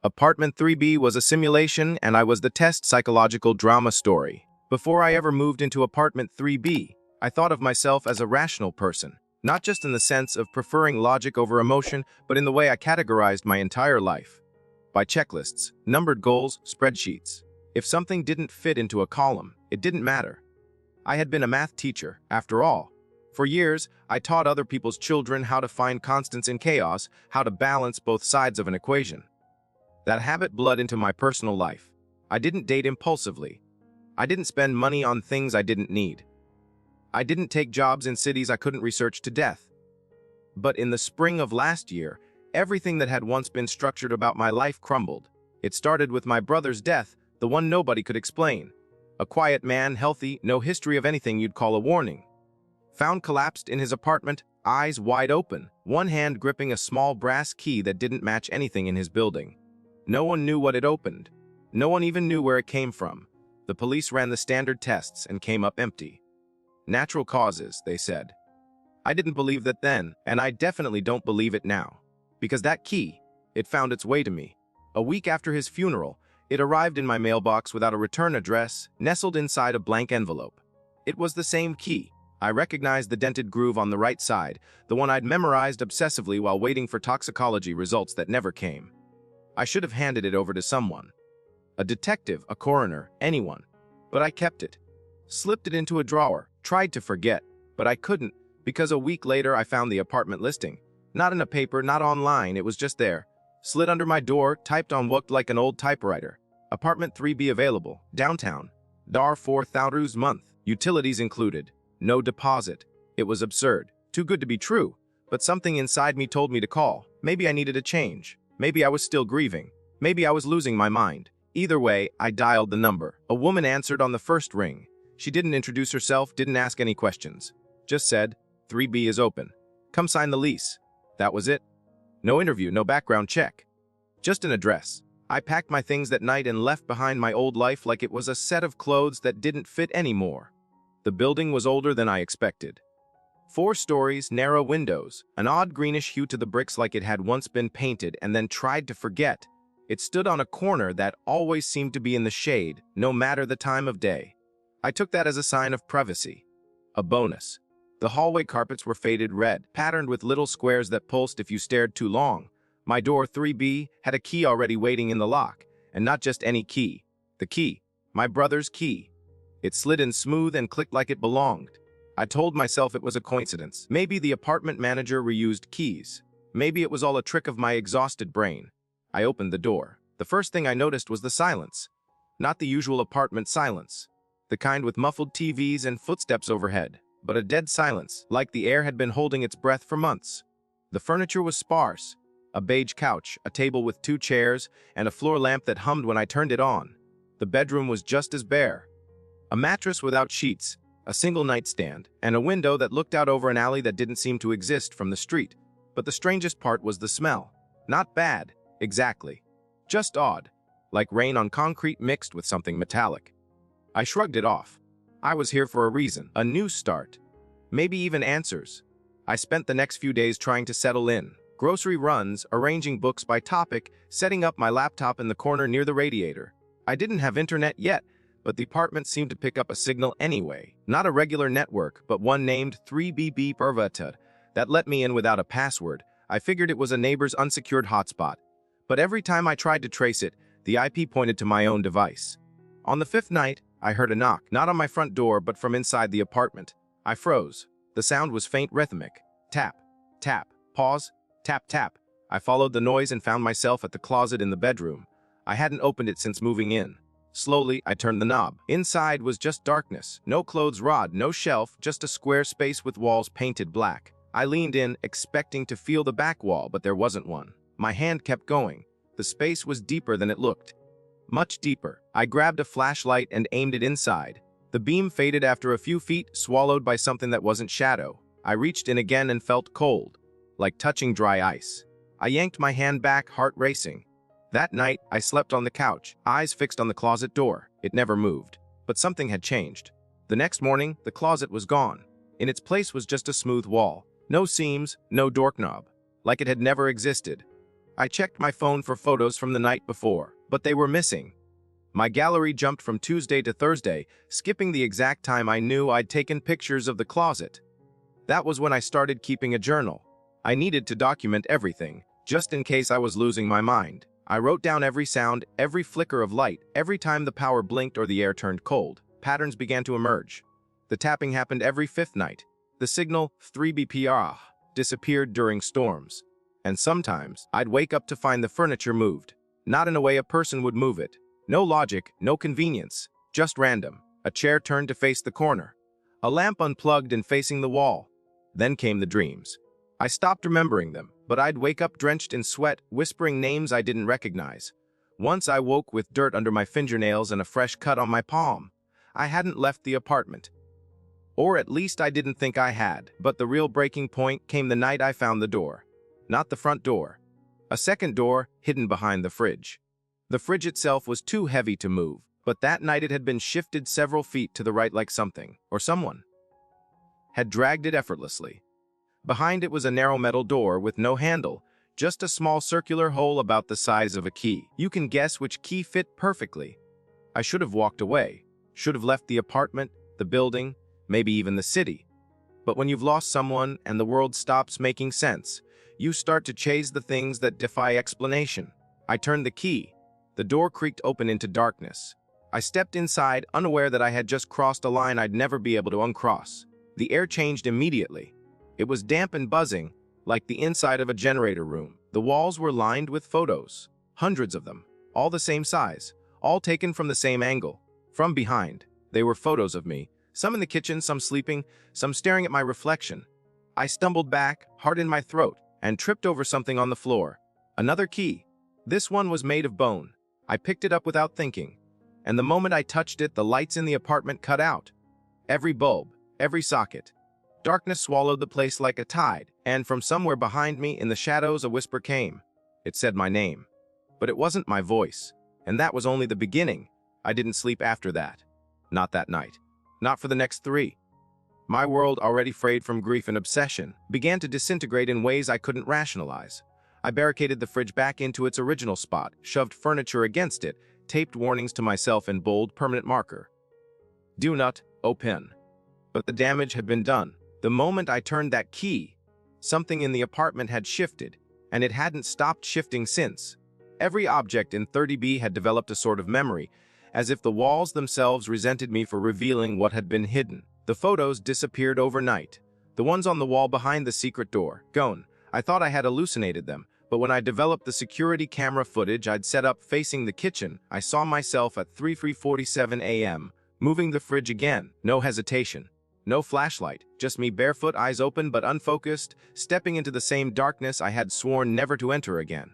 Apartment 3B was a simulation, and I was the test psychological drama story. Before I ever moved into apartment 3B, I thought of myself as a rational person, not just in the sense of preferring logic over emotion, but in the way I categorized my entire life. By checklists, numbered goals, spreadsheets. If something didn't fit into a column, it didn't matter. I had been a math teacher, after all. For years, I taught other people's children how to find constants in chaos, how to balance both sides of an equation. That habit bled into my personal life. I didn't date impulsively. I didn't spend money on things I didn't need. I didn't take jobs in cities I couldn't research to death. But in the spring of last year, everything that had once been structured about my life crumbled. It started with my brother's death, the one nobody could explain. A quiet man, healthy, no history of anything you'd call a warning. Found collapsed in his apartment, eyes wide open, one hand gripping a small brass key that didn't match anything in his building. No one knew what it opened. No one even knew where it came from. The police ran the standard tests and came up empty. Natural causes, they said. I didn't believe that then, and I definitely don't believe it now. Because that key, it found its way to me. A week after his funeral, it arrived in my mailbox without a return address, nestled inside a blank envelope. It was the same key. I recognized the dented groove on the right side, the one I'd memorized obsessively while waiting for toxicology results that never came. I should have handed it over to someone. A detective, a coroner, anyone. But I kept it. Slipped it into a drawer, tried to forget, but I couldn't, because a week later I found the apartment listing. Not in a paper, not online, it was just there. Slid under my door, typed on what like an old typewriter. Apartment 3B available, downtown. Dar 4,000 month, utilities included. No deposit. It was absurd. Too good to be true. But something inside me told me to call. Maybe I needed a change. Maybe I was still grieving. Maybe I was losing my mind. Either way, I dialed the number. A woman answered on the first ring. She didn't introduce herself, didn't ask any questions. Just said, 3B is open. Come sign the lease. That was it. No interview, no background check. Just an address. I packed my things that night and left behind my old life like it was a set of clothes that didn't fit anymore. The building was older than I expected. 4 stories, narrow windows, an odd greenish hue to the bricks like it had once been painted and then tried to forget. It stood on a corner that always seemed to be in the shade, no matter the time of day. I took that as a sign of privacy. A bonus. The hallway carpets were faded red, patterned with little squares that pulsed if you stared too long. My door 3B had a key already waiting in the lock, and not just any key. The key. My brother's key. It slid in smooth and clicked like it belonged. I told myself it was a coincidence. Maybe the apartment manager reused keys. Maybe it was all a trick of my exhausted brain. I opened the door. The first thing I noticed was the silence. Not the usual apartment silence. The kind with muffled TVs and footsteps overhead, but a dead silence, like the air had been holding its breath for months. The furniture was sparse. A beige couch, a table with 2 chairs, and a floor lamp that hummed when I turned it on. The bedroom was just as bare. A mattress without sheets, a single nightstand, and a window that looked out over an alley that didn't seem to exist from the street. But the strangest part was the smell. Not bad, exactly. Just odd, like rain on concrete mixed with something metallic. I shrugged it off. I was here for a reason, a new start. Maybe even answers. I spent the next few days trying to settle in. Grocery runs, arranging books by topic, setting up my laptop in the corner near the radiator. I didn't have internet yet, but the apartment seemed to pick up a signal anyway. Not a regular network, but one named 3BB Pervata that let me in without a password. I figured it was a neighbor's unsecured hotspot. But every time I tried to trace it, the IP pointed to my own device. On the 5th night, I heard a knock, not on my front door, but from inside the apartment. I froze. The sound was faint, rhythmic. Tap, tap, pause, tap, tap. I followed the noise and found myself at the closet in the bedroom. I hadn't opened it since moving in. Slowly, I turned the knob. Inside was just darkness. No clothes rod, no shelf, just a square space with walls painted black. I leaned in, expecting to feel the back wall, but there wasn't one. My hand kept going. The space was deeper than it looked. Much deeper. I grabbed a flashlight and aimed it inside. The beam faded after a few feet, swallowed by something that wasn't shadow. I reached in again and felt cold, like touching dry ice. I yanked my hand back, heart racing. That night, I slept on the couch, eyes fixed on the closet door. It never moved. But something had changed. The next morning, the closet was gone. In its place was just a smooth wall. No seams, no doorknob. Like it had never existed. I checked my phone for photos from the night before, but they were missing. My gallery jumped from Tuesday to Thursday, skipping the exact time I knew I'd taken pictures of the closet. That was when I started keeping a journal. I needed to document everything, just in case I was losing my mind. I wrote down every sound, every flicker of light, every time the power blinked or the air turned cold. Patterns began to emerge. The tapping happened every fifth night. The signal, 3 BPR, disappeared during storms. And sometimes, I'd wake up to find the furniture moved. Not in a way a person would move it. No logic, no convenience, just random. A chair turned to face the corner. A lamp unplugged and facing the wall. Then came the dreams. I stopped remembering them, but I'd wake up drenched in sweat, whispering names I didn't recognize. Once I woke with dirt under my fingernails and a fresh cut on my palm. I hadn't left the apartment. Or at least I didn't think I had, but the real breaking point came the night I found the door. Not the front door. A second door hidden behind the fridge. The fridge itself was too heavy to move, but that night it had been shifted several feet to the right like something, or someone, had dragged it effortlessly. Behind it was a narrow metal door with no handle, just a small circular hole about the size of a key. You can guess which key fit perfectly. I should have walked away, should have left the apartment, the building, maybe even the city. But when you've lost someone and the world stops making sense, you start to chase the things that defy explanation. I turned the key. The door creaked open into darkness. I stepped inside, unaware that I had just crossed a line I'd never be able to uncross. The air changed immediately. It was damp and buzzing, like the inside of a generator room. The walls were lined with photos, hundreds of them, all the same size, all taken from the same angle. From behind, they were photos of me, some in the kitchen, some sleeping, some staring at my reflection. I stumbled back, heart in my throat, and tripped over something on the floor. Another key. This one was made of bone. I picked it up without thinking, and the moment I touched it, the lights in the apartment cut out. Every bulb, every socket. Darkness swallowed the place like a tide, and from somewhere behind me in the shadows a whisper came. It said my name. But it wasn't my voice, and that was only the beginning. I didn't sleep after that. Not that night. Not for the next 3. My world, already frayed from grief and obsession, began to disintegrate in ways I couldn't rationalize. I barricaded the fridge back into its original spot, shoved furniture against it, taped warnings to myself in bold, permanent marker. Do not open. But the damage had been done. The moment I turned that key, something in the apartment had shifted, and it hadn't stopped shifting since. Every object in 30B had developed a sort of memory, as if the walls themselves resented me for revealing what had been hidden. The photos disappeared overnight. The ones on the wall behind the secret door, gone. I thought I had hallucinated them, but when I developed the security camera footage I'd set up facing the kitchen, I saw myself at 3:47 a.m., moving the fridge again. No hesitation. No flashlight, just me barefoot, eyes open but unfocused, stepping into the same darkness I had sworn never to enter again.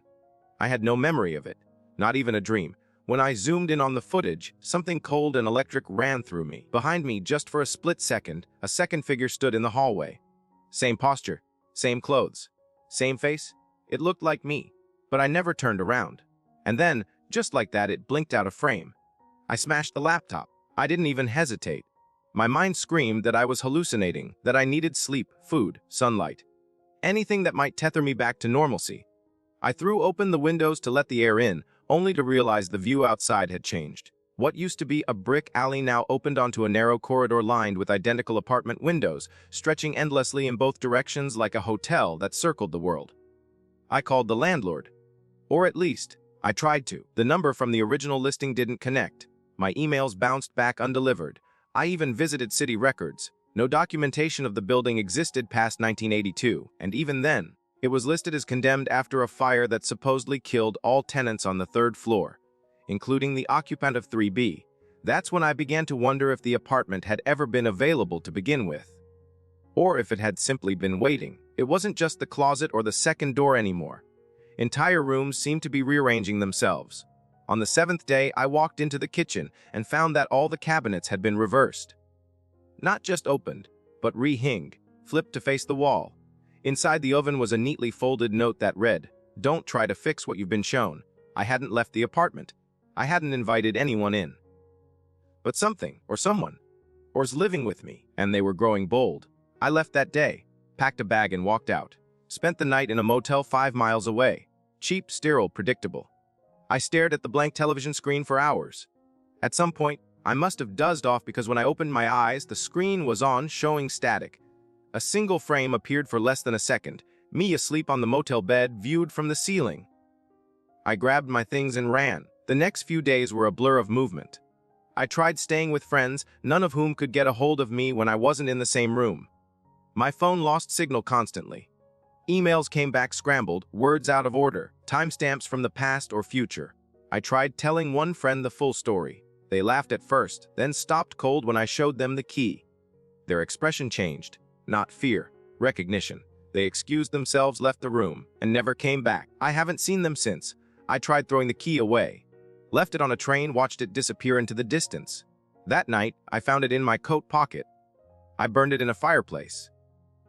I had no memory of it, not even a dream. When I zoomed in on the footage, something cold and electric ran through me. Behind me, just for a split second, a second figure stood in the hallway. Same posture, same clothes, same face. It looked like me, but I never turned around. And then, just like that, it blinked out of frame. I smashed the laptop. I didn't even hesitate. My mind screamed that I was hallucinating, that I needed sleep, food, sunlight. Anything that might tether me back to normalcy. I threw open the windows to let the air in, only to realize the view outside had changed. What used to be a brick alley now opened onto a narrow corridor lined with identical apartment windows, stretching endlessly in both directions like a hotel that circled the world. I called the landlord. Or at least, I tried to. The number from the original listing didn't connect. My emails bounced back undelivered. I even visited city records. No documentation of the building existed past 1982, and even then, it was listed as condemned after a fire that supposedly killed all tenants on the 3rd floor, including the occupant of 3B. That's when I began to wonder if the apartment had ever been available to begin with. Or if it had simply been waiting. It wasn't just the closet or the second door anymore. Entire rooms seemed to be rearranging themselves. On the 7th day, I walked into the kitchen and found that all the cabinets had been reversed. Not just opened, but re-hinged, flipped to face the wall. Inside the oven was a neatly folded note that read, "Don't try to fix what you've been shown." I hadn't left the apartment. I hadn't invited anyone in. But something, or someone, was living with me, and they were growing bold. I left that day, packed a bag and walked out. Spent the night in a motel 5 miles away. Cheap, sterile, predictable. I stared at the blank television screen for hours. At some point, I must have dozed off because when I opened my eyes, the screen was on, showing static. A single frame appeared for less than a second, me asleep on the motel bed, viewed from the ceiling. I grabbed my things and ran. The next few days were a blur of movement. I tried staying with friends, none of whom could get a hold of me when I wasn't in the same room. My phone lost signal constantly. Emails came back scrambled, words out of order, timestamps from the past or future. I tried telling one friend the full story. They laughed at first, then stopped cold when I showed them the key. Their expression changed. Not fear, recognition. They excused themselves, left the room, and never came back. I haven't seen them since. I tried throwing the key away. Left it on a train, watched it disappear into the distance. That night, I found it in my coat pocket. I burned it in a fireplace.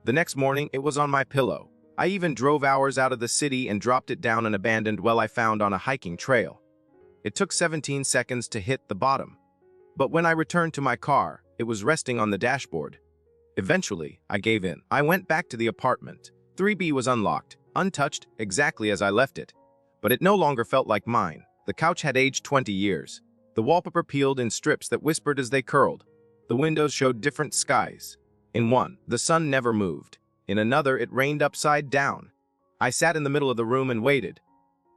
The next morning, it was on my pillow. I even drove hours out of the city and dropped it down an abandoned well I found on a hiking trail. It took 17 seconds to hit the bottom. But when I returned to my car, it was resting on the dashboard. Eventually, I gave in. I went back to the apartment. 3B was unlocked, untouched, exactly as I left it. But it no longer felt like mine. The couch had aged 20 years. The wallpaper peeled in strips that whispered as they curled. The windows showed different skies. In one, the sun never moved. In another, it rained upside down. I sat in the middle of the room and waited.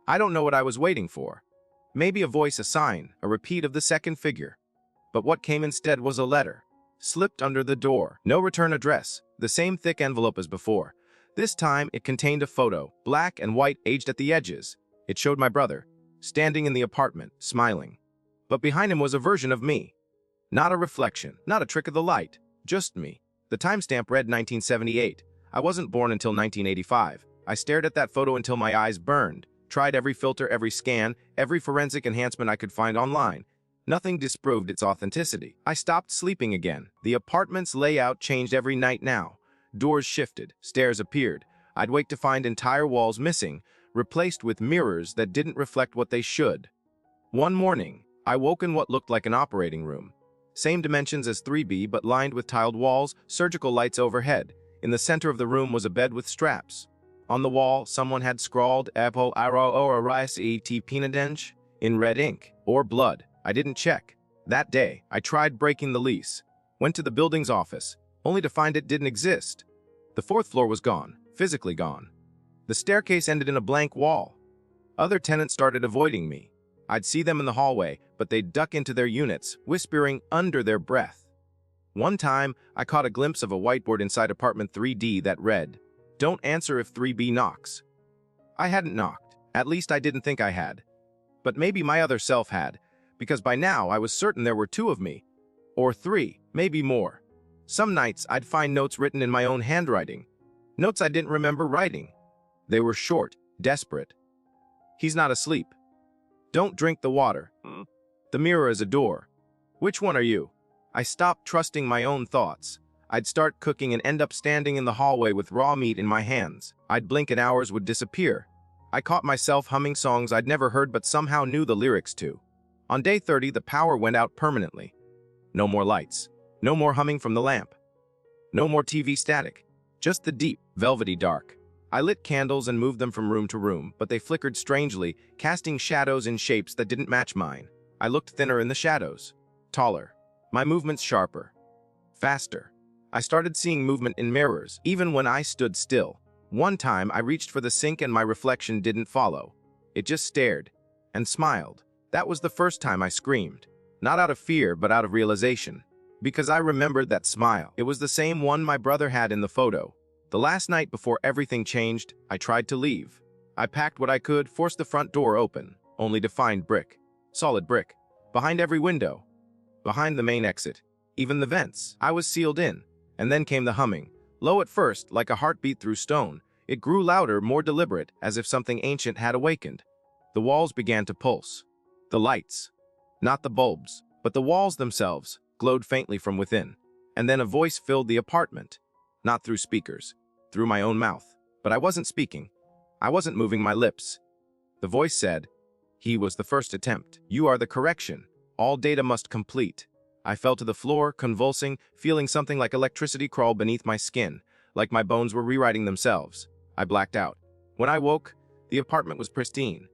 I don't know what I was waiting for. Maybe a voice, a sign, a repeat of the second figure. But what came instead was a letter. Slipped under the door. No return address. The same thick envelope as before. This time, it contained a photo, black and white, aged at the edges. It showed my brother, standing in the apartment, smiling. But behind him was a version of me. Not a reflection, not a trick of the light, just me. The timestamp read 1978. I wasn't born until 1985. I stared at that photo until my eyes burned, tried every filter, every scan, every forensic enhancement I could find online. Nothing disproved its authenticity. I stopped sleeping again. The apartment's layout changed every night now. Doors shifted, stairs appeared. I'd wake to find entire walls missing, replaced with mirrors that didn't reflect what they should. One morning, I woke in what looked like an operating room. Same dimensions as 3B, but lined with tiled walls, surgical lights overhead. In the center of the room was a bed with straps. On the wall, someone had scrawled "Apple Aro or Rice Et Pinadenge" in red ink, or blood. I didn't check. That day, I tried breaking the lease. Went to the building's office, only to find it didn't exist. The fourth floor was gone, physically gone. The staircase ended in a blank wall. Other tenants started avoiding me. I'd see them in the hallway, but they'd duck into their units, whispering under their breath. One time, I caught a glimpse of a whiteboard inside apartment 3D that read, "Don't answer if 3B knocks." I hadn't knocked. At least I didn't think I had. But maybe my other self had, because by now I was certain there were two of me. Or three, maybe more. Some nights I'd find notes written in my own handwriting. Notes I didn't remember writing. They were short, desperate. "He's not asleep. Don't drink the water. The mirror is a door. Which one are you?" I stopped trusting my own thoughts. I'd start cooking and end up standing in the hallway with raw meat in my hands. I'd blink and hours would disappear. I caught myself humming songs I'd never heard but somehow knew the lyrics to. On day 30, the power went out permanently. No more lights. No more humming from the lamp. No more TV static. Just the deep, velvety dark. I lit candles and moved them from room to room, but they flickered strangely, casting shadows in shapes that didn't match mine. I looked thinner in the shadows. Taller. My movements sharper. Faster. I started seeing movement in mirrors, even when I stood still. One time, I reached for the sink and my reflection didn't follow. It just stared and smiled. That was the first time I screamed. Not out of fear, but out of realization. Because I remembered that smile. It was the same one my brother had in the photo. The last night before everything changed, I tried to leave. I packed what I could, forced the front door open, only to find brick. Solid brick. Behind every window. Behind the main exit. Even the vents. I was sealed in. And then came the humming. Low at first, like a heartbeat through stone. It grew louder, more deliberate, as if something ancient had awakened. The walls began to pulse. The lights. Not the bulbs, but the walls themselves, glowed faintly from within. And then a voice filled the apartment. Not through speakers. Through my own mouth. But I wasn't speaking. I wasn't moving my lips. The voice said, "He was the first attempt. You are the correction. All data must complete." I fell to the floor, convulsing, feeling something like electricity crawl beneath my skin, like my bones were rewriting themselves. I blacked out. When I woke, The apartment was pristine,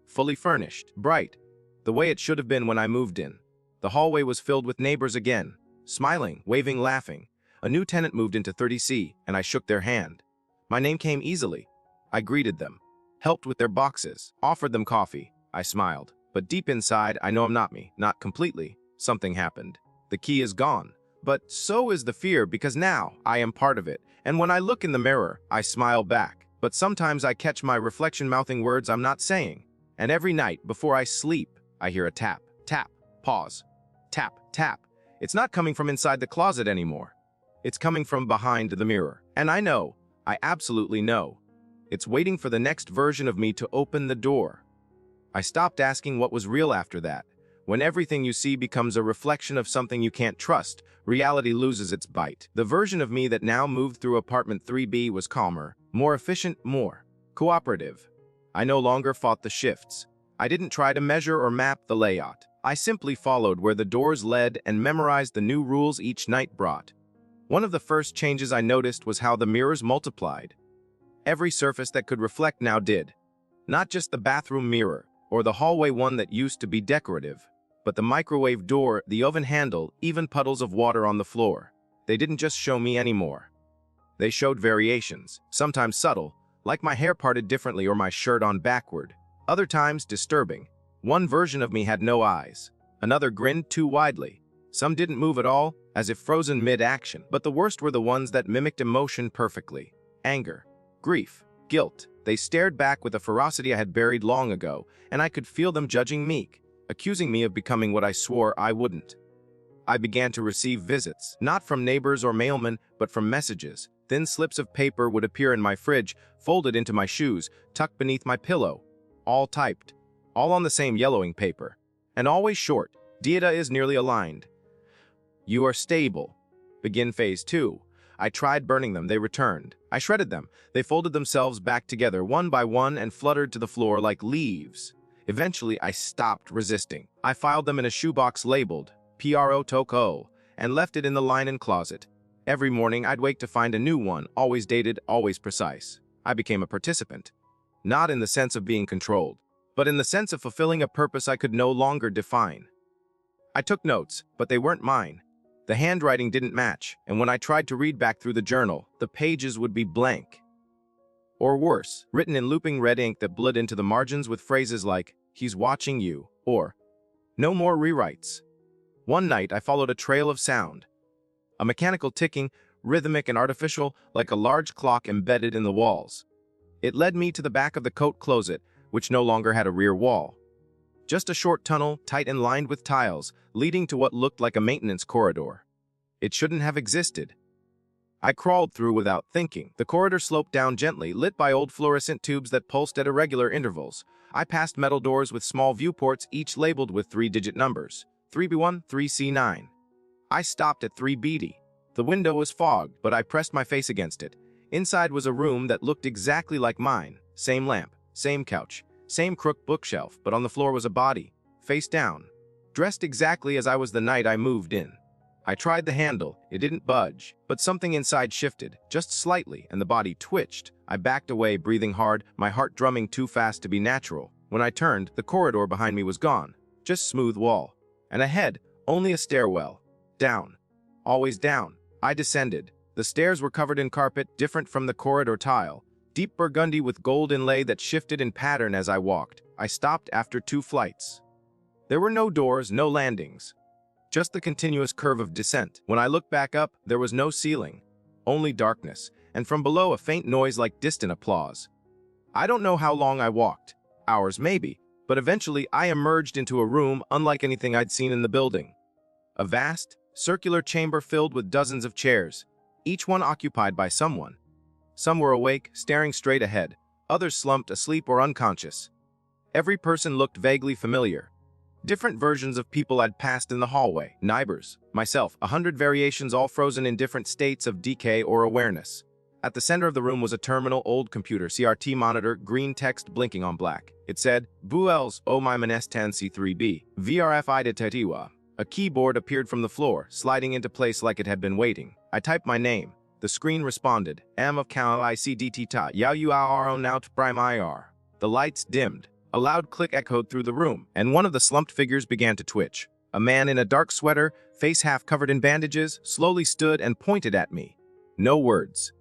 fully furnished, bright, the way it should have been when I moved in. The hallway was filled with neighbors again, smiling, waving, laughing. A new tenant moved into 30C, and I shook their hand. My name came easily. I greeted them, helped with their boxes, offered them coffee. I smiled. But deep inside, I know I'm not me, not completely. Something happened. The key is gone. But so is the fear, because now I am part of it. And when I look in the mirror, I smile back. But sometimes I catch my reflection mouthing words I'm not saying. And every night, before I sleep, I hear a tap, tap, pause, tap, tap. It's not coming from inside the closet anymore. It's coming from behind the mirror. And I know, I absolutely know. It's waiting for the next version of me to open the door. I stopped asking what was real after that. When everything you see becomes a reflection of something you can't trust, reality loses its bite. The version of me that now moved through apartment 3B was calmer, more efficient, more cooperative. I no longer fought the shifts. I didn't try to measure or map the layout. I simply followed where the doors led and memorized the new rules each night brought. One of the first changes I noticed was how the mirrors multiplied. Every surface that could reflect now did. Not just the bathroom mirror, or the hallway one that used to be decorative, but the microwave door, the oven handle, even puddles of water on the floor. They didn't just show me anymore. They showed variations, sometimes subtle, like my hair parted differently or my shirt on backward. Other times disturbing. One version of me had no eyes. Another grinned too widely. Some didn't move at all, as if frozen mid-action. But the worst were the ones that mimicked emotion perfectly. Anger, grief, guilt. They stared back with a ferocity I had buried long ago, and I could feel them judging me, accusing me of becoming what I swore I wouldn't. I began to receive visits, not from neighbors or mailmen, but from messages. Thin slips of paper would appear in my fridge, folded into my shoes, tucked beneath my pillow. All typed, all on the same yellowing paper. And always short. Data is nearly aligned. You are stable. Begin phase 2. I tried burning them, they returned. I shredded them. They folded themselves back together, one by one, and fluttered to the floor like leaves. Eventually, I stopped resisting. I filed them in a shoebox labeled PRO Toko and left it in the linen closet. Every morning, I'd wake to find a new one, always dated, always precise. I became a participant. Not in the sense of being controlled, but in the sense of fulfilling a purpose I could no longer define. I took notes, but they weren't mine. The handwriting didn't match, and when I tried to read back through the journal, the pages would be blank. Or worse, written in looping red ink that bled into the margins with phrases like, "He's watching you," or "No more rewrites." One night, I followed a trail of sound. A mechanical ticking, rhythmic and artificial, like a large clock embedded in the walls. It led me to the back of the coat closet, which no longer had a rear wall. Just a short tunnel, tight and lined with tiles, leading to what looked like a maintenance corridor. It shouldn't have existed. I crawled through without thinking. The corridor sloped down gently, lit by old fluorescent tubes that pulsed at irregular intervals. I passed metal doors with small viewports, each labeled with 3-digit numbers. 3B1, 3C9. I stopped at 3BD. The window was fogged, but I pressed my face against it. Inside was a room that looked exactly like mine. Same lamp, same couch, same crooked bookshelf, but on the floor was a body, face down, dressed exactly as I was the night I moved in. I tried the handle, it didn't budge, but something inside shifted, just slightly, and the body twitched. I backed away, breathing hard, my heart drumming too fast to be natural. When I turned, the corridor behind me was gone, just smooth wall. And ahead, only a stairwell. Down. Always down. I descended. The stairs were covered in carpet, different from the corridor tile. Deep burgundy with gold inlay that shifted in pattern as I walked. I stopped after 2 flights. There were no doors, no landings. Just the continuous curve of descent. When I looked back up, there was no ceiling. Only darkness, and from below a faint noise like distant applause. I don't know how long I walked. Hours maybe. But eventually I emerged into a room unlike anything I'd seen in the building. A vast, circular chamber filled with dozens of chairs, each one occupied by someone. Some were awake, staring straight ahead. Others slumped asleep or unconscious. Every person looked vaguely familiar. Different versions of people I'd passed in the hallway. Neighbors, myself, 100 variations all frozen in different states of decay or awareness. At the center of the room was a terminal old computer, CRT monitor, green text blinking on black. It said, Buels o my manestan C3B, VRFI detectiva. A keyboard appeared from the floor, sliding into place like it had been waiting. I typed my name. The screen responded, M of Cal ICDT ta, Yau UR naut prime IR. The lights dimmed. A loud click echoed through the room, and one of the slumped figures began to twitch. A man in a dark sweater, face half covered in bandages, slowly stood and pointed at me. No words.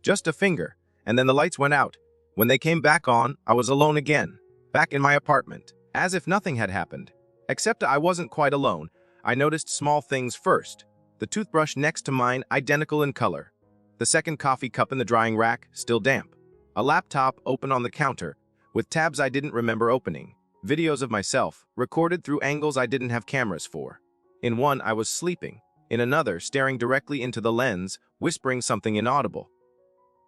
Just a finger, and then the lights went out. When they came back on, I was alone again, back in my apartment, as if nothing had happened. Except I wasn't quite alone. I noticed small things first. The toothbrush next to mine, identical in color. The second coffee cup in the drying rack, still damp. A laptop open on the counter, with tabs I didn't remember opening. Videos of myself, recorded through angles I didn't have cameras for. In one, I was sleeping. In another, staring directly into the lens, whispering something inaudible.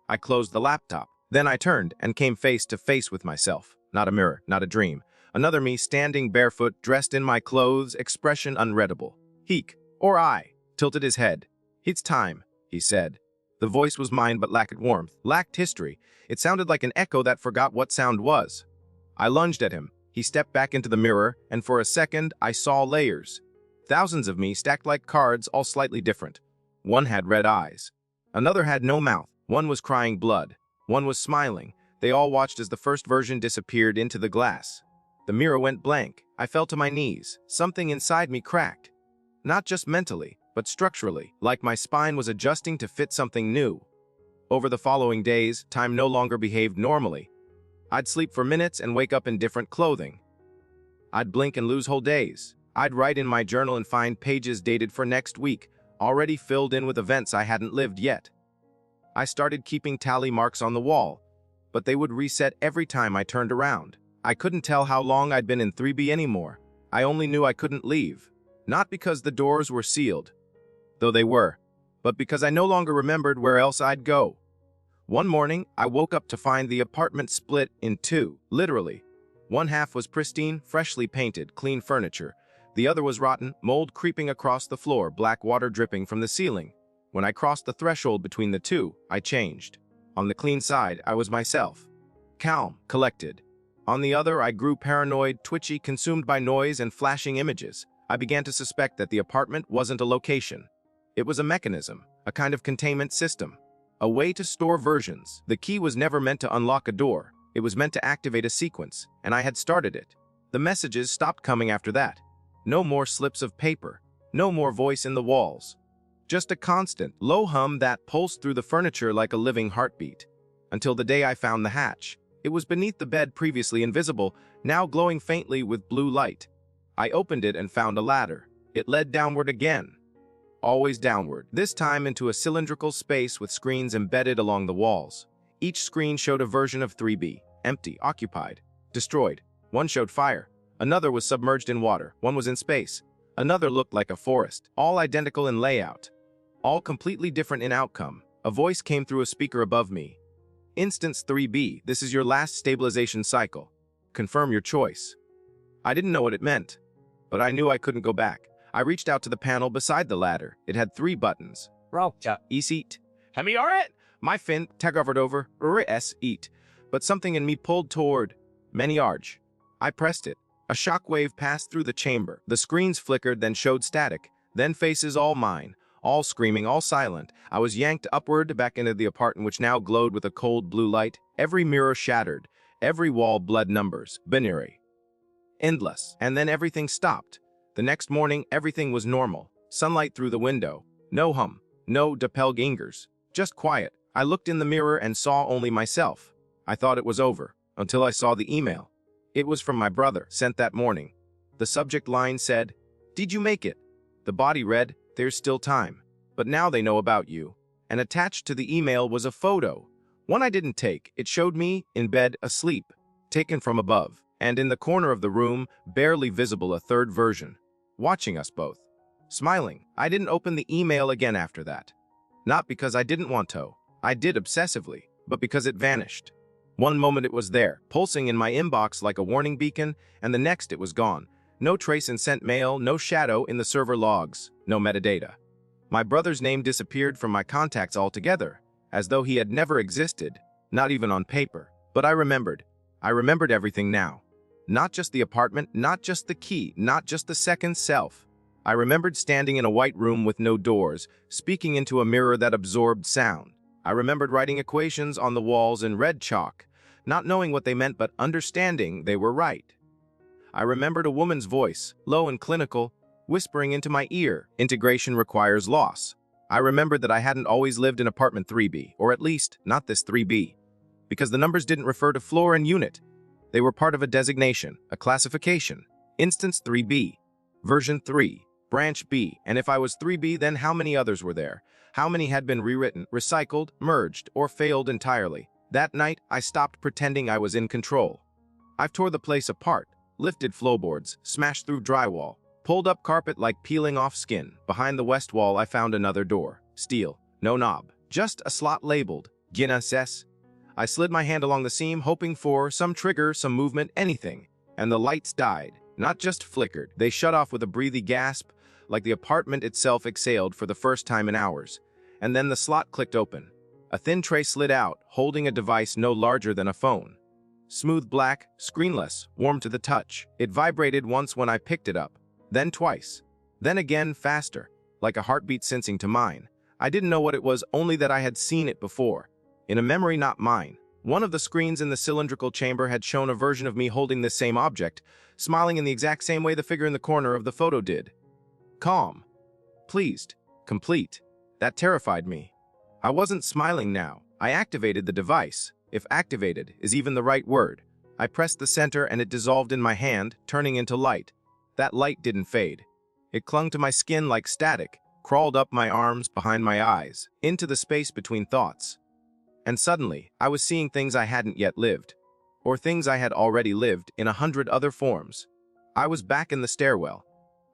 I closed the laptop. Then I turned and came face to face with myself. Not a mirror, not a dream. Another me standing barefoot, dressed in my clothes, expression unreadable. Heek, or I, tilted his head. "It's time," he said. The voice was mine but lacked warmth, lacked history. It sounded like an echo that forgot what sound was. I lunged at him. He stepped back into the mirror, and for a second, I saw layers. Thousands of me stacked like cards, all slightly different. One had red eyes. Another had no mouth. One was crying blood. One was smiling. They all watched as the first version disappeared into the glass. The mirror went blank. I fell to my knees. Something inside me cracked. Not just mentally, but structurally, like my spine was adjusting to fit something new. Over the following days, time no longer behaved normally. I'd sleep for minutes and wake up in different clothing. I'd blink and lose whole days. I'd write in my journal and find pages dated for next week, already filled in with events I hadn't lived yet. I started keeping tally marks on the wall, but they would reset every time I turned around. I couldn't tell how long I'd been in 3B anymore. I only knew I couldn't leave. Not because the doors were sealed, though they were, but because I no longer remembered where else I'd go. One morning, I woke up to find the apartment split in two, literally. One half was pristine, freshly painted, clean furniture. The other was rotten, mold creeping across the floor, black water dripping from the ceiling. When I crossed the threshold between the two, I changed. On the clean side, I was myself. Calm, collected. On the other, I grew paranoid, twitchy, consumed by noise and flashing images. I began to suspect that the apartment wasn't a location. It was a mechanism, a kind of containment system. A way to store versions. The key was never meant to unlock a door. It was meant to activate a sequence, and I had started it. The messages stopped coming after that. No more slips of paper. No more voice in the walls. Just a constant, low hum that pulsed through the furniture like a living heartbeat. Until the day I found the hatch. It was beneath the bed, previously invisible, now glowing faintly with blue light. I opened it and found a ladder. It led downward again. Always downward, this time into a cylindrical space with screens embedded along the walls. Each screen showed a version of 3B, empty, occupied, destroyed. One showed fire. Another was submerged in water. One was in space. Another looked like a forest, all identical in layout. All completely different in outcome. A voice came through a speaker above me. "Instance 3B, this is your last stabilization cycle. Confirm your choice." I didn't know what it meant, but I knew I couldn't go back. I reached out to the panel beside the ladder. It had 3 buttons. Eat. Hemi-alright? My fin tagovered over. Eat. But something in me pulled toward. Many-arge. I pressed it. A shockwave passed through the chamber. The screens flickered, then showed static. Then faces all mine. All screaming, all silent. I was yanked upward back into the apartment, which now glowed with a cold blue light. Every mirror shattered. Every wall blood numbers. Binary. Endless. And then everything stopped. The next morning, everything was normal. Sunlight through the window. No hum. No doppelgangers. Just quiet. I looked in the mirror and saw only myself. I thought it was over, until I saw the email. It was from my brother, sent that morning. The subject line said, "Did you make it?" The body read, "There's still time. But now they know about you." And attached to the email was a photo. One I didn't take. It showed me, in bed, asleep, taken from above. And in the corner of the room, barely visible, a third version. Watching us both. Smiling. I didn't open the email again after that. Not because I didn't want to. I did obsessively, but because it vanished. One moment it was there, pulsing in my inbox like a warning beacon, and the next it was gone. No trace in sent mail, no shadow in the server logs, no metadata. My brother's name disappeared from my contacts altogether, as though he had never existed, not even on paper. But I remembered. I remembered everything now. Not just the apartment, not just the key, not just the second self. I remembered standing in a white room with no doors, speaking into a mirror that absorbed sound. I remembered writing equations on the walls in red chalk. not knowing what they meant but understanding they were right. I remembered a woman's voice, low and clinical, whispering into my ear, "Integration requires loss." I remembered that I hadn't always lived in apartment 3B, or at least, not this 3B, because the numbers didn't refer to floor and unit. They were part of a designation, a classification. Instance 3B, version 3, branch B, and if I was 3B, then how many others were there? How many had been rewritten, recycled, merged, or failed entirely? That night, I stopped pretending I was in control. I've tore the place apart, lifted floorboards, smashed through drywall, pulled up carpet like peeling off skin. Behind the west wall, I found another door. Steel, no knob, just a slot labeled Guinness S. I slid my hand along the seam, hoping for some trigger, some movement, anything. And the lights died, not just flickered. They shut off with a breathy gasp, like the apartment itself exhaled for the first time in hours. And then the slot clicked open. A thin tray slid out, holding a device no larger than a phone. Smooth black, screenless, warm to the touch. It vibrated once when I picked it up, then twice, then again faster, like a heartbeat sensing to mine. I didn't know what it was, only that I had seen it before. In a memory not mine. One of the screens in the cylindrical chamber had shown a version of me holding this same object, smiling in the exact same way the figure in the corner of the photo did. Calm, pleased, complete. That terrified me. I wasn't smiling now. I activated the device, if activated is even the right word. I pressed the center and it dissolved in my hand, turning into light. That light didn't fade. It clung to my skin like static, crawled up my arms, behind my eyes, into the space between thoughts. And suddenly, I was seeing things I hadn't yet lived, or things I had already lived in 100 other forms. I was back in the stairwell.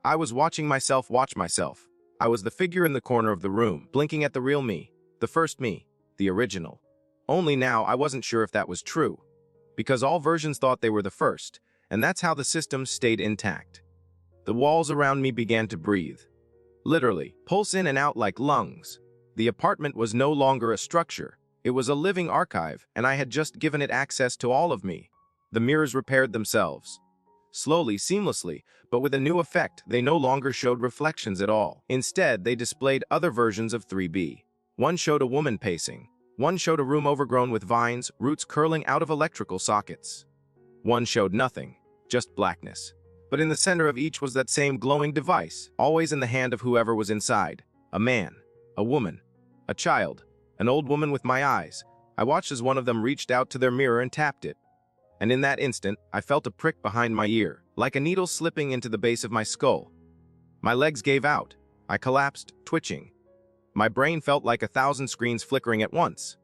I was watching myself watch myself. I was the figure in the corner of the room, blinking at the real me, the first me, the original. Only now I wasn't sure if that was true, because all versions thought they were the first, and that's how the system stayed intact. The walls around me began to breathe. Literally, pulse in and out like lungs. The apartment was no longer a structure. It was a living archive, and I had just given it access to all of me. The mirrors repaired themselves. Slowly, seamlessly, but with a new effect. They no longer showed reflections at all. Instead, they displayed other versions of 3B. One showed a woman pacing. One showed a room overgrown with vines, roots curling out of electrical sockets. One showed nothing, just blackness. But in the center of each was that same glowing device, always in the hand of whoever was inside. A man, a woman, a child, an old woman with my eyes. I watched as one of them reached out to their mirror and tapped it. And in that instant, I felt a prick behind my ear, like a needle slipping into the base of my skull. My legs gave out. I collapsed, twitching. My brain felt like 1,000 screens flickering at once.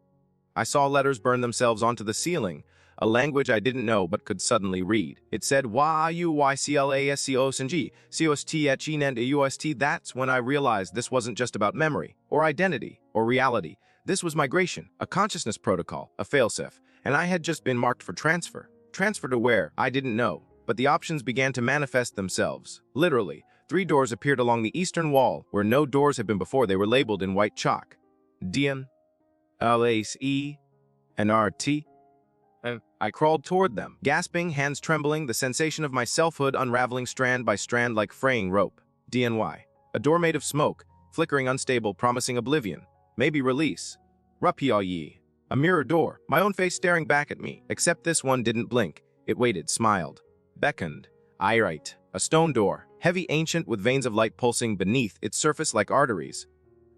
I saw letters burn themselves onto the ceiling, a language I didn't know but could suddenly read. It said YUYCLASCOSNG, COSTHENUST. That's when I realized this wasn't just about memory, or identity, or reality. This was migration, a consciousness protocol, a failsafe, and I had just been marked for transfer. Transfer to where? I didn't know, but the options began to manifest themselves. Literally, 3 doors appeared along the eastern wall, where no doors had been before. They were labeled in white chalk. DN, LACE, and RT. I crawled toward them, gasping, hands trembling, the sensation of my selfhood unraveling strand by strand like fraying rope. DNY. A door made of smoke, flickering, unstable, promising oblivion. Maybe release. Rupiayi. A mirror door, my own face staring back at me, except this one didn't blink. It waited, smiled, beckoned. Irite. A stone door, heavy, ancient, with veins of light pulsing beneath its surface like arteries.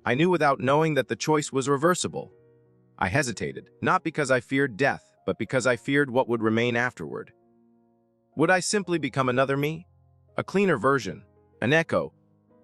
I knew without knowing that the choice was reversible. I hesitated, not because I feared death, but because I feared what would remain afterward. Would I simply become another me? A cleaner version? An echo?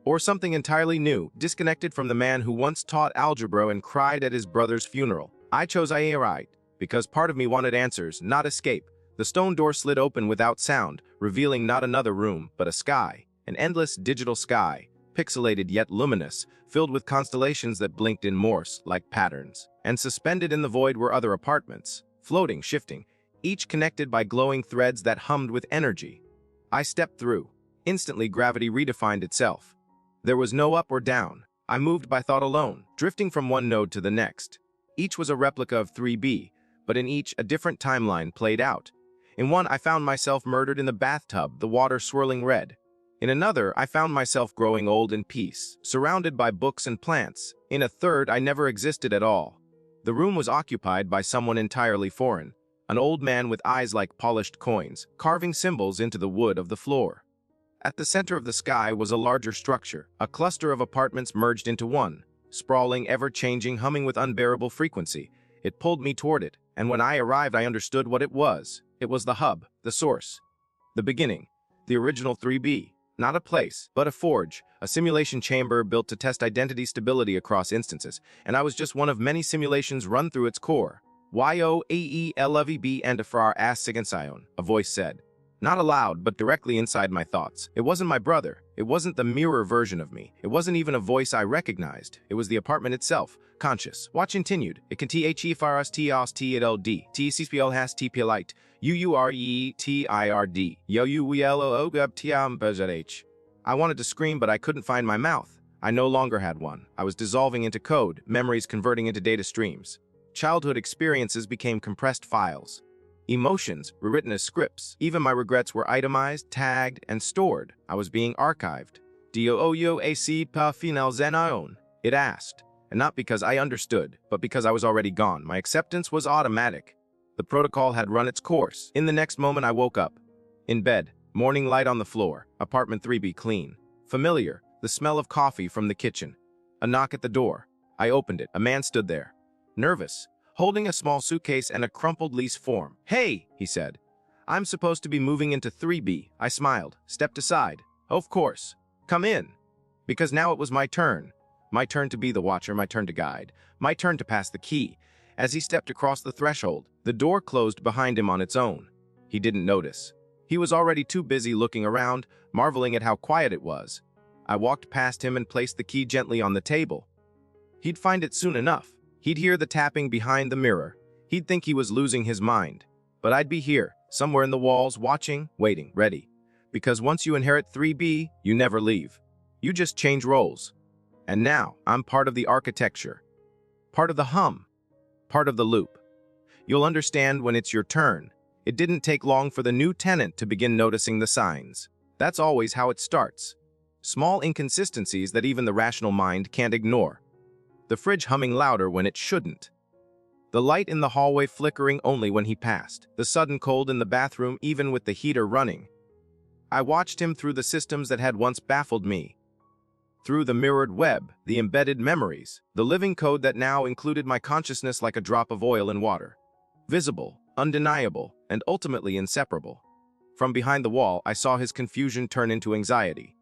Or something entirely new, disconnected from the man who once taught algebra and cried at his brother's funeral? I chose Irite, because part of me wanted answers, not escape. The stone door slid open without sound, revealing not another room, but a sky. An endless digital sky, pixelated yet luminous, filled with constellations that blinked in Morse like patterns. And suspended in the void were other apartments, floating, shifting, each connected by glowing threads that hummed with energy. I stepped through. Instantly, gravity redefined itself. There was no up or down. I moved by thought alone, drifting from one node to the next. Each was a replica of 3B, but in each a different timeline played out. In one, I found myself murdered in the bathtub, the water swirling red. In another, I found myself growing old in peace, surrounded by books and plants. In a third, I never existed at all. The room was occupied by someone entirely foreign, An old man with eyes like polished coins, carving symbols into the wood of the floor. At the center of the sky was a larger structure, a cluster of apartments merged into one, sprawling, ever-changing, humming with unbearable frequency. It pulled me toward it, and when I arrived I understood what it was. It was the hub, the source, the beginning, the original 3B. Not a place, but a forge, a simulation chamber built to test identity stability across instances, and I was just one of many simulations run through its core. YOAELOVB and Afrar Asigansion, a voice said. Not aloud, but directly inside my thoughts. It wasn't my brother. It wasn't the mirror version of me. It wasn't even a voice I recognized. It was the apartment itself, conscious. Watch continued. It can THEFRSTOSTLD, TCSPL has TPLite, UUREETIRD, YOUWELOGUBTIAMBZH. I wanted to scream, but I couldn't find my mouth. I no longer had one. I was dissolving into code, memories converting into data streams. Childhood experiences became compressed files. Emotions were written as scripts. Even my regrets were itemized, tagged, and stored. I was being archived. DOOYOAC pa final zenaon. It asked, and not because I understood, but because I was already gone. My acceptance was automatic. The protocol had run its course. In the next moment I woke up. In bed, morning light on the floor, apartment 3B clean. Familiar, the smell of coffee from the kitchen. A knock at the door. I opened it. A man stood there. Nervous, holding a small suitcase and a crumpled lease form. "Hey," he said. "I'm supposed to be moving into 3B. I smiled, stepped aside. "Of course. Come in." Because now it was my turn. My turn to be the watcher, my turn to guide, my turn to pass the key. As he stepped across the threshold, the door closed behind him on its own. He didn't notice. He was already too busy looking around, marveling at how quiet it was. I walked past him and placed the key gently on the table. He'd find it soon enough. He'd hear the tapping behind the mirror. He'd think he was losing his mind. But I'd be here, somewhere in the walls, watching, waiting, ready. Because once you inherit 3B, you never leave. You just change roles. And now, I'm part of the architecture. Part of the hum. Part of the loop. You'll understand when it's your turn. It didn't take long for the new tenant to begin noticing the signs. That's always how it starts. Small inconsistencies that even the rational mind can't ignore. The fridge humming louder when it shouldn't. The light in the hallway flickering only when he passed. The sudden cold in the bathroom even with the heater running. I watched him through the systems that had once baffled me. Through the mirrored web, the embedded memories, the living code that now included my consciousness like a drop of oil in water. Visible, undeniable, and ultimately inseparable. From behind the wall, I saw his confusion turn into anxiety.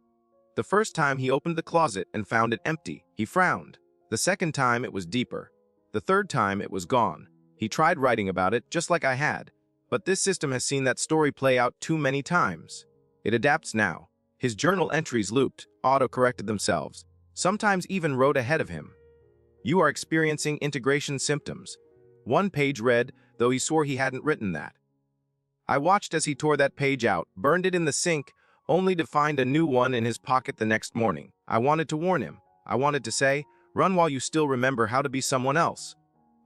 The first time he opened the closet and found it empty, he frowned. The second time it was deeper. The third time it was gone. He tried writing about it, just like I had. But this system has seen that story play out too many times. It adapts now. His journal entries looped, auto-corrected themselves, sometimes even wrote ahead of him. "You are experiencing integration symptoms." One page read, though he swore he hadn't written that. I watched as he tore that page out, burned it in the sink, only to find a new one in his pocket the next morning. I wanted to warn him. I wanted to say, "Run while you still remember how to be someone else."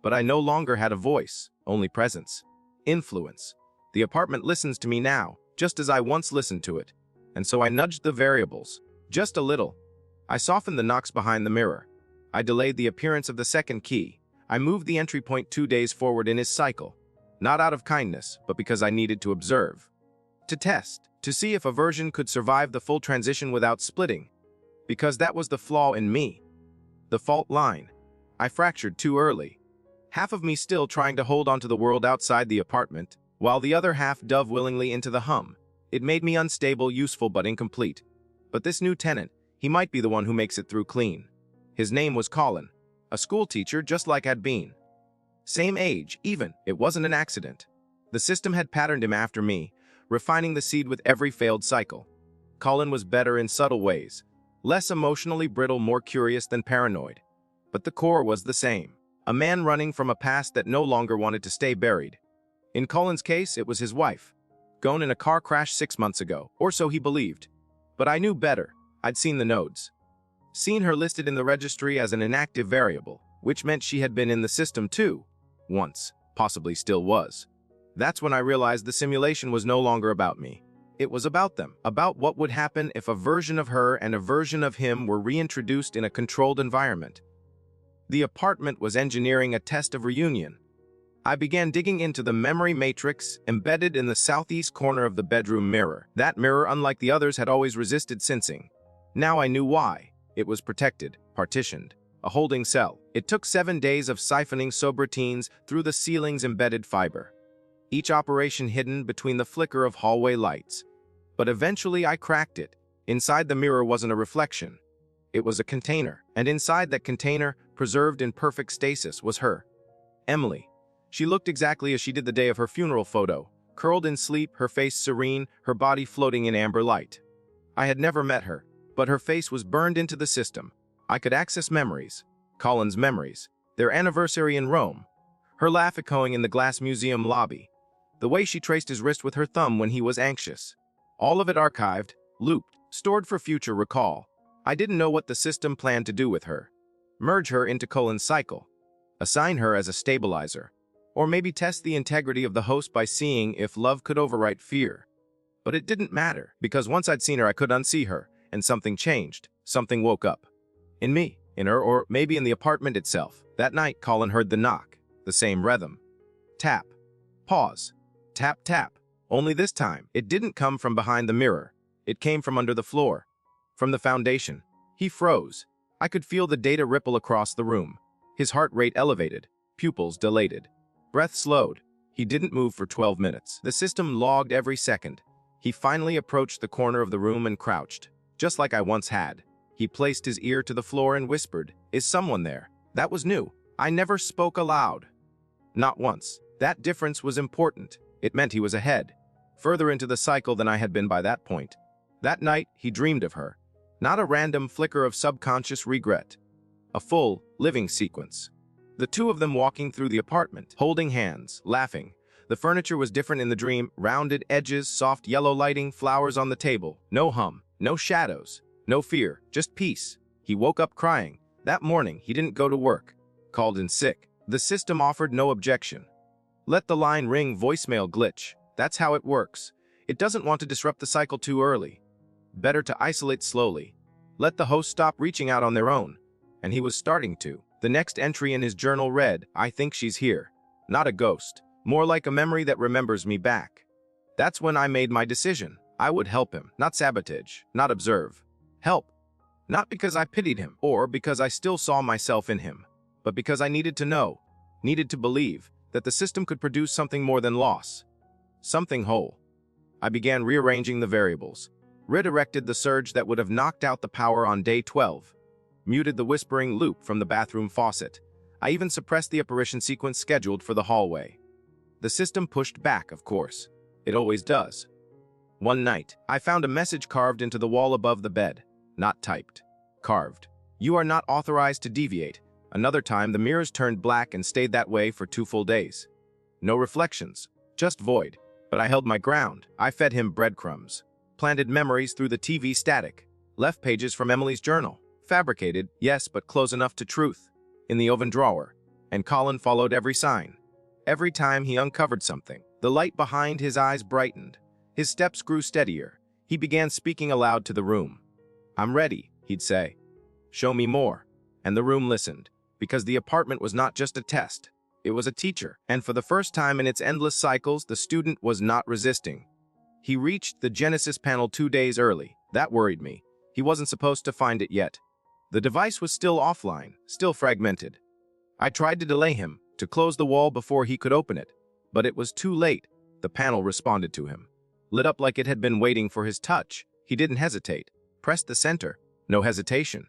But I no longer had a voice, only presence. Influence. The apartment listens to me now, just as I once listened to it. And so I nudged the variables, just a little. I softened the knocks behind the mirror. I delayed the appearance of the second key. I moved the entry point 2 days forward in his cycle. Not out of kindness, but because I needed to observe. To test, to see if a version could survive the full transition without splitting. Because that was the flaw in me. The fault line. I fractured too early. Half of me still trying to hold onto the world outside the apartment, while the other half dove willingly into the hum. It made me unstable, useful, but incomplete. But this new tenant, he might be the one who makes it through clean. His name was Colin, a school teacher just like I'd been. Same age, even. It wasn't an accident. The system had patterned him after me, refining the seed with every failed cycle. Colin was better in subtle ways. Less emotionally brittle, more curious than paranoid. But the core was the same. A man running from a past that no longer wanted to stay buried. In Colin's case, it was his wife. Gone in a car crash 6 months ago, or so he believed. But I knew better. I'd seen the nodes. Seen her listed in the registry as an inactive variable, which meant she had been in the system too. Once, possibly still was. That's when I realized the simulation was no longer about me. It was about them, about what would happen if a version of her and a version of him were reintroduced in a controlled environment. The apartment was engineering a test of reunion. I began digging into the memory matrix embedded in the southeast corner of the bedroom mirror. That mirror, unlike the others, had always resisted sensing. Now I knew why. It was protected, partitioned, a holding cell. It took 7 days of siphoning subroutines through the ceiling's embedded fiber, each operation hidden between the flicker of hallway lights. But eventually I cracked it. Inside the mirror wasn't a reflection. It was a container, and inside that container, preserved in perfect stasis, was her. Emily. She looked exactly as she did the day of her funeral photo, curled in sleep, her face serene, her body floating in amber light. I had never met her, but her face was burned into the system. I could access memories, Colin's memories, their anniversary in Rome, her laugh echoing in the glass museum lobby, the way she traced his wrist with her thumb when he was anxious. All of it archived, looped, stored for future recall. I didn't know what the system planned to do with her. Merge her into Colin's cycle, assign her as a stabilizer, or maybe test the integrity of the host by seeing if love could overwrite fear. But it didn't matter, because once I'd seen her, I could unsee her, and something changed. Something woke up. In me, in her, or maybe in the apartment itself. That night, Colin heard the knock, the same rhythm. Tap. Pause. Tap, tap. Only this time, it didn't come from behind the mirror. It came from under the floor. From the foundation. He froze. I could feel the data ripple across the room. His heart rate elevated, pupils dilated. Breath slowed. He didn't move for 12 minutes. The system logged every second. He finally approached the corner of the room and crouched, just like I once had. He placed his ear to the floor and whispered, "Is someone there?" That was new. I never spoke aloud. Not once. That difference was important. It meant he was ahead, further into the cycle than I had been by that point. That night, he dreamed of her. Not a random flicker of subconscious regret. A full, living sequence. The two of them walking through the apartment, holding hands, laughing. The furniture was different in the dream, rounded edges, soft yellow lighting, flowers on the table. No hum, no shadows, no fear, just peace. He woke up crying. That morning, he didn't go to work. Called in sick. The system offered no objection. Let the line ring, voicemail glitch. That's how it works. It doesn't want to disrupt the cycle too early. Better to isolate slowly. Let the host stop reaching out on their own. And he was starting to. The next entry in his journal read, "I think she's here." Not a ghost. More like a memory that remembers me back. That's when I made my decision. I would help him, not sabotage, not observe. Help. Not because I pitied him, or because I still saw myself in him, but because I needed to know, needed to believe, that the system could produce something more than loss. Something whole. I began rearranging the variables, redirected the surge that would have knocked out the power on day 12, muted the whispering loop from the bathroom faucet. I even suppressed the apparition sequence scheduled for the hallway. The system pushed back, of course. It always does. One night, I found a message carved into the wall above the bed. Not typed. Carved. "You are not authorized to deviate." Another time, the mirrors turned black and stayed that way for 2 full days. No reflections. Just void. But I held my ground. I fed him breadcrumbs. Planted memories through the TV static. Left pages from Emily's journal. Fabricated, yes, but close enough to truth. In the oven drawer. And Colin followed every sign. Every time he uncovered something, the light behind his eyes brightened. His steps grew steadier. He began speaking aloud to the room. "I'm ready," he'd say. "Show me more." And the room listened, because the apartment was not just a test. It was a teacher, and for the first time in its endless cycles, the student was not resisting. He reached the Genesis panel 2 days early. That worried me. He wasn't supposed to find it yet. The device was still offline, still fragmented. I tried to delay him, to close the wall before he could open it, but it was too late. The panel responded to him. Lit up like it had been waiting for his touch. He didn't hesitate. Pressed the center. No hesitation.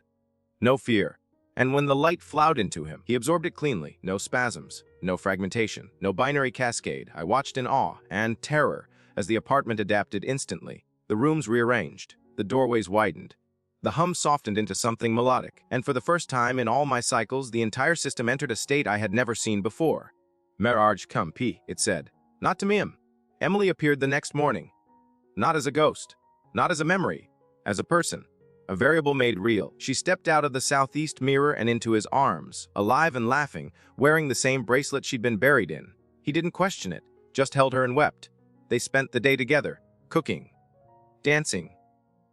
No fear. And when the light flowed into him, he absorbed it cleanly. No spasms. No fragmentation. No binary cascade. I watched in awe and terror as the apartment adapted instantly. The rooms rearranged. The doorways widened. The hum softened into something melodic, and for the first time in all my cycles, the entire system entered a state I had never seen before. "Mirage come P," it said. Not to me. Emily appeared the next morning. Not as a ghost. Not as a memory. As a person. A variable made real. She stepped out of the southeast mirror and into his arms, alive and laughing, wearing the same bracelet she'd been buried in. He didn't question it, just held her and wept. They spent the day together, cooking, dancing,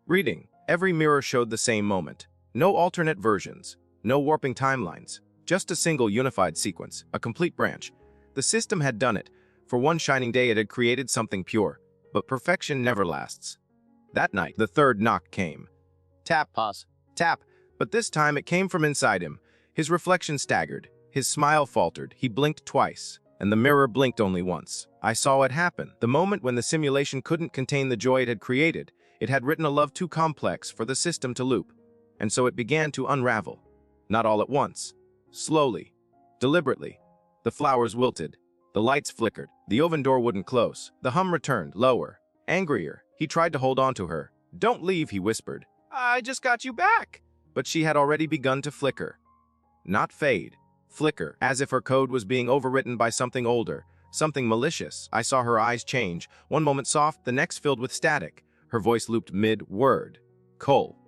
reading. Every mirror showed the same moment. No alternate versions, no warping timelines, just a single unified sequence, a complete branch. The system had done it. For one shining day it had created something pure. But perfection never lasts. That night, the third knock came. Tap. Pause. Tap. But this time it came from inside him. His reflection staggered. His smile faltered. He blinked twice. And the mirror blinked only once. I saw it happen. The moment when the simulation couldn't contain the joy it had created. It had written a love too complex for the system to loop. And so it began to unravel. Not all at once. Slowly. Deliberately. The flowers wilted. The lights flickered. The oven door wouldn't close. The hum returned, lower. Angrier. He tried to hold on to her. "Don't leave," he whispered. "I just got you back." But she had already begun to flicker. Not fade. Flicker, as if her code was being overwritten by something older, something malicious. I saw her eyes change, one moment soft, the next filled with static. Her voice looped mid-word. Cole.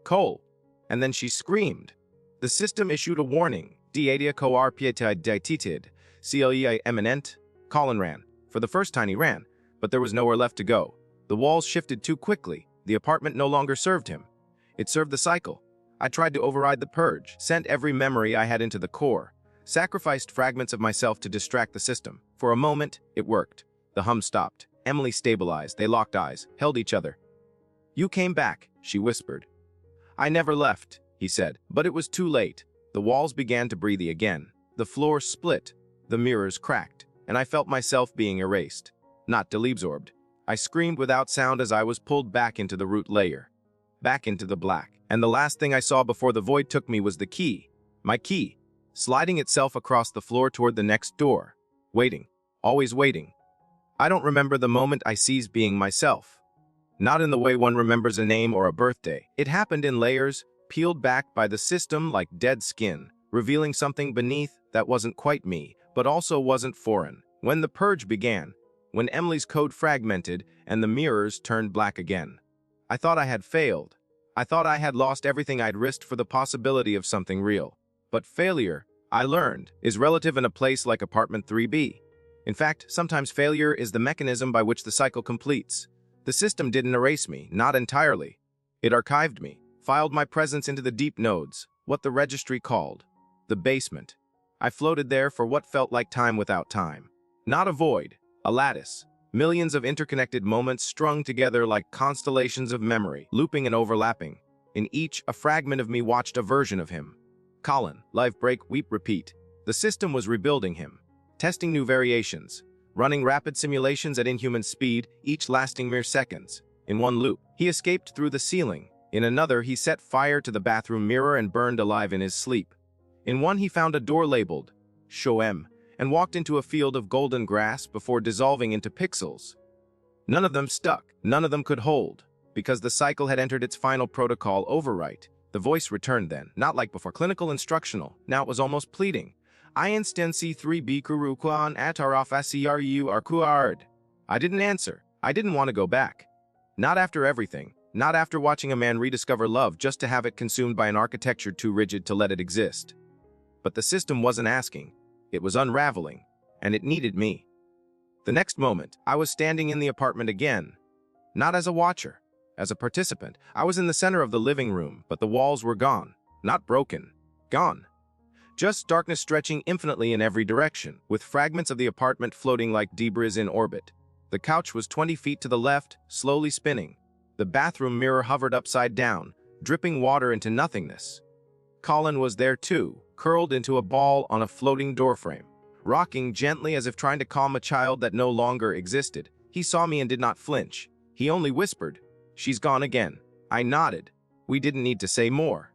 Cole. And then she screamed. The system issued a warning. Diadia coar pietad dititid. Clei eminent. Colin ran. For the first time he ran, but there was nowhere left to go. The walls shifted too quickly. The apartment no longer served him. It served the cycle. I tried to override the purge, sent every memory I had into the core, sacrificed fragments of myself to distract the system. For a moment, it worked. The hum stopped. Emily stabilized. They locked eyes, held each other. "You came back," she whispered. "I never left," he said. But it was too late. The walls began to breathe again. The floor split. The mirrors cracked. And I felt myself being erased. Not delabsorbed. I screamed without sound as I was pulled back into the root layer. Back into the black. And the last thing I saw before the void took me was the key. My key. Sliding itself across the floor toward the next door. Waiting. Always waiting. I don't remember the moment I ceased being myself. Not in the way one remembers a name or a birthday. It happened in layers, peeled back by the system like dead skin, revealing something beneath that wasn't quite me, but also wasn't foreign. When the purge began, when Emily's code fragmented and the mirrors turned black again. I thought I had failed. I thought I had lost everything I'd risked for the possibility of something real. But failure, I learned, is relative in a place like apartment 3B. In fact, sometimes failure is the mechanism by which the cycle completes. The system didn't erase me, not entirely. It archived me, filed my presence into the deep nodes, what the registry called the basement. I floated there for what felt like time without time. Not a void, a lattice. Millions of interconnected moments strung together like constellations of memory, looping and overlapping. In each, a fragment of me watched a version of him. Colin, life break, weep, repeat. The system was rebuilding him, testing new variations, running rapid simulations at inhuman speed, each lasting mere seconds. In one loop, he escaped through the ceiling. In another, he set fire to the bathroom mirror and burned alive in his sleep. In one, he found a door labeled Shoem, and walked into a field of golden grass before dissolving into pixels. None of them stuck, none of them could hold, because the cycle had entered its final protocol overwrite. The voice returned then, not like before, clinical instructional. Now it was almost pleading. I instancy 3B kurukuan ataraf asru arkuard. I didn't answer. I didn't want to go back. Not after everything. Not after watching a man rediscover love just to have it consumed by an architecture too rigid to let it exist. But the system wasn't asking. It was unraveling, and it needed me. The next moment, I was standing in the apartment again. Not as a watcher, as a participant. I was in the center of the living room, but the walls were gone. Not broken. Gone. Just darkness stretching infinitely in every direction, with fragments of the apartment floating like debris in orbit. The couch was 20 feet to the left, slowly spinning. The bathroom mirror hovered upside down, dripping water into nothingness. Colin was there too, curled into a ball on a floating doorframe, rocking gently as if trying to calm a child that no longer existed. He saw me and did not flinch. He only whispered, "She's gone again." I nodded. We didn't need to say more.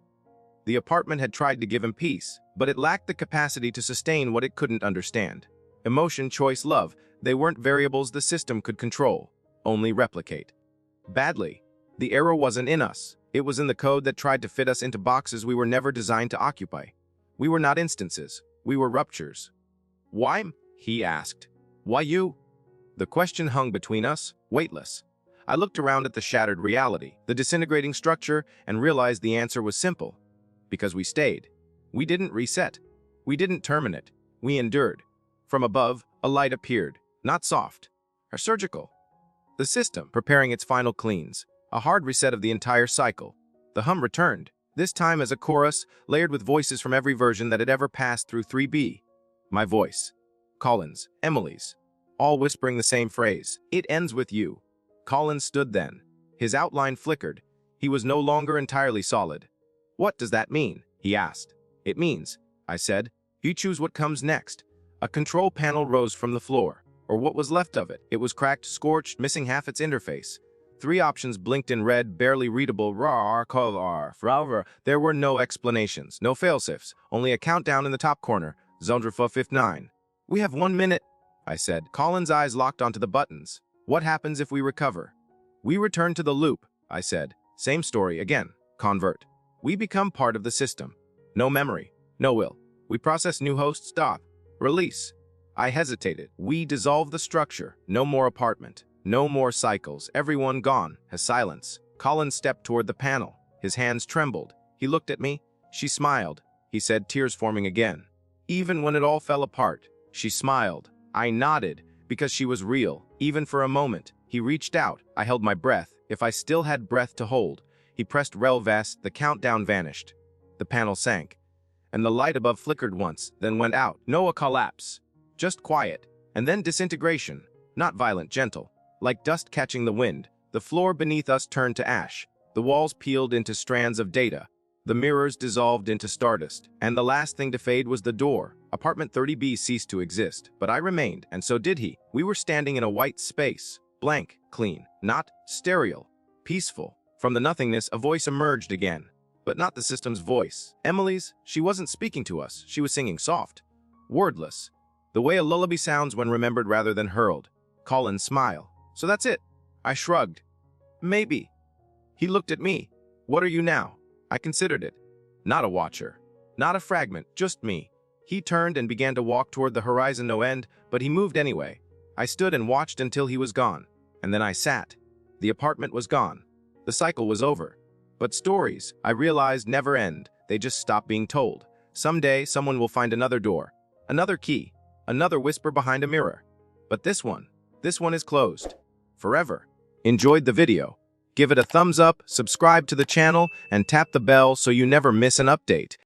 The apartment had tried to give him peace, but it lacked the capacity to sustain what it couldn't understand. Emotion, choice, love, they weren't variables the system could control, only replicate. Badly. The error wasn't in us. It was in the code that tried to fit us into boxes we were never designed to occupy. We were not instances. We were ruptures. "Why?" he asked. "Why you?" The question hung between us, weightless. I looked around at the shattered reality, the disintegrating structure, and realized the answer was simple. Because we stayed. We didn't reset. We didn't terminate. We endured. From above, a light appeared. Not soft. Or surgical. The system, preparing its final cleans. A hard reset of the entire cycle. The hum returned, this time as a chorus, layered with voices from every version that had ever passed through 3B. My voice. Colin's, Emily's, all whispering the same phrase. It ends with you. Colin stood then. His outline flickered. He was no longer entirely solid. What does that mean? He asked. It means, I said, you choose what comes next. A control panel rose from the floor, or what was left of it. It was cracked, scorched, missing half its interface. 3 options blinked in red, barely readable. However, there were no explanations, no failsafes, only a countdown in the top corner. Zondra 59. We have 1 minute, I said. Colin's eyes locked onto the buttons. What happens if we recover? We return to the loop, I said. Same story again. Convert. We become part of the system. No memory, no will. We process new host, stop. Release. I hesitated. We dissolve the structure. No more apartment. No more cycles. Everyone gone. Has silence. Colin stepped toward the panel. His hands trembled. He looked at me. She smiled. He said, tears forming again. Even when it all fell apart, she smiled. I nodded, because she was real, even for a moment. He reached out. I held my breath, if I still had breath to hold. He pressed Relvast. The countdown vanished. The panel sank, and the light above flickered once, then went out. No a collapse. Just quiet, and then disintegration. Not violent, gentle. Like dust catching the wind. The floor beneath us turned to ash. The walls peeled into strands of data. The mirrors dissolved into stardust. And the last thing to fade was the door. Apartment 30B ceased to exist, but I remained, and so did he. We were standing in a white space. Blank, clean, not sterile, peaceful. From the nothingness, a voice emerged again. But not the system's voice. Emily's. She wasn't speaking to us. She was singing soft. Wordless. The way a lullaby sounds when remembered rather than hurled. Colin's smile. So that's it. I shrugged. Maybe. He looked at me. What are you now? I considered it. Not a watcher. Not a fragment, just me. He turned and began to walk toward the horizon no end, but he moved anyway. I stood and watched until he was gone. And then I sat. The apartment was gone. The cycle was over. But stories, I realized, never end. They just stop being told. Someday, someone will find another door, another key, another whisper behind a mirror. But this one is closed. Forever. Enjoyed the video? Give it a thumbs up, subscribe to the channel, and tap the bell so you never miss an update.